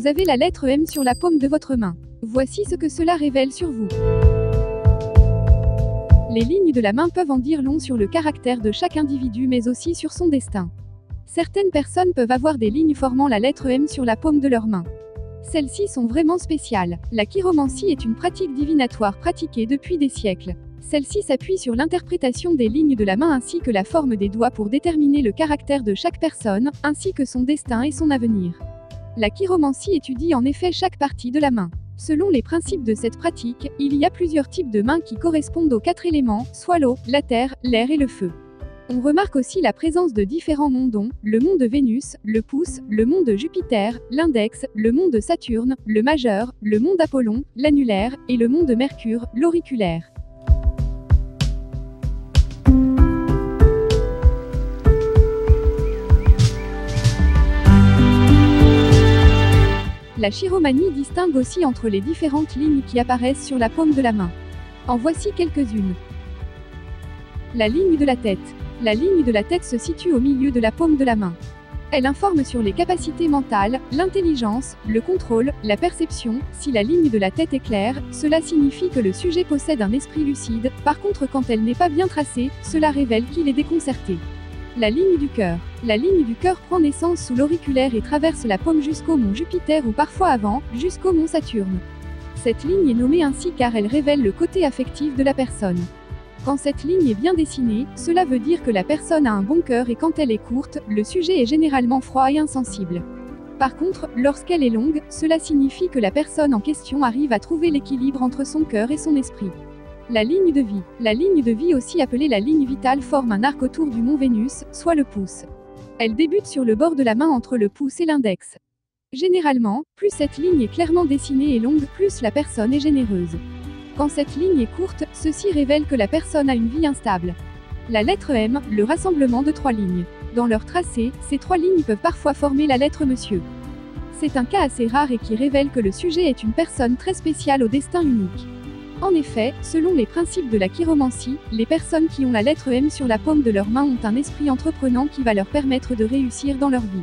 Vous avez la lettre M sur la paume de votre main. Voici ce que cela révèle sur vous. Les lignes de la main peuvent en dire long sur le caractère de chaque individu mais aussi sur son destin. Certaines personnes peuvent avoir des lignes formant la lettre M sur la paume de leur main. Celles-ci sont vraiment spéciales. La chiromancie est une pratique divinatoire pratiquée depuis des siècles. Celle-ci s'appuie sur l'interprétation des lignes de la main ainsi que la forme des doigts pour déterminer le caractère de chaque personne, ainsi que son destin et son avenir. La chiromancie étudie en effet chaque partie de la main. Selon les principes de cette pratique, il y a plusieurs types de mains qui correspondent aux 4 éléments, soit l'eau, la terre, l'air et le feu. On remarque aussi la présence de différents mondons, le mont de Vénus, le pouce, le mont de Jupiter, l'index, le mont de Saturne, le majeur, le mont d'Apollon, l'annulaire, et le mont de Mercure, l'auriculaire. La chiromanie distingue aussi entre les différentes lignes qui apparaissent sur la paume de la main. En voici quelques-unes. La ligne de la tête. La ligne de la tête se situe au milieu de la paume de la main. Elle informe sur les capacités mentales, l'intelligence, le contrôle, la perception. Si la ligne de la tête est claire, cela signifie que le sujet possède un esprit lucide. Par contre, quand elle n'est pas bien tracée, cela révèle qu'il est déconcerté. La ligne du cœur. La ligne du cœur prend naissance sous l'auriculaire et traverse la paume jusqu'au mont Jupiter ou parfois avant, jusqu'au mont Saturne. Cette ligne est nommée ainsi car elle révèle le côté affectif de la personne. Quand cette ligne est bien dessinée, cela veut dire que la personne a un bon cœur et quand elle est courte, le sujet est généralement froid et insensible. Par contre, lorsqu'elle est longue, cela signifie que la personne en question arrive à trouver l'équilibre entre son cœur et son esprit. La ligne de vie. La ligne de vie, aussi appelée la ligne vitale, forme un arc autour du mont Vénus, soit le pouce. Elle débute sur le bord de la main entre le pouce et l'index. Généralement, plus cette ligne est clairement dessinée et longue, plus la personne est généreuse. Quand cette ligne est courte, ceci révèle que la personne a une vie instable. La lettre M, le rassemblement de 3 lignes. Dans leur tracé, ces 3 lignes peuvent parfois former la lettre Monsieur. C'est un cas assez rare et qui révèle que le sujet est une personne très spéciale au destin unique. En effet, selon les principes de la chiromancie, les personnes qui ont la lettre M sur la paume de leur main ont un esprit entreprenant qui va leur permettre de réussir dans leur vie.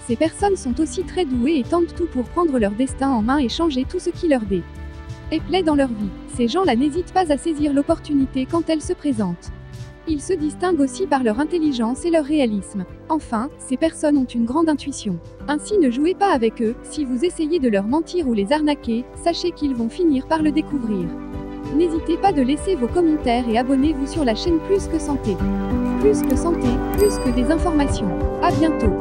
Ces personnes sont aussi très douées et tentent tout pour prendre leur destin en main et changer tout ce qui leur déplaît dans leur vie. Ces gens-là n'hésitent pas à saisir l'opportunité quand elle se présente. Ils se distinguent aussi par leur intelligence et leur réalisme. Enfin, ces personnes ont une grande intuition. Ainsi, ne jouez pas avec eux. Si vous essayez de leur mentir ou les arnaquer, sachez qu'ils vont finir par le découvrir. N'hésitez pas de laisser vos commentaires et abonnez-vous sur la chaîne Plus que Santé. Plus que Santé, plus que des informations. À bientôt.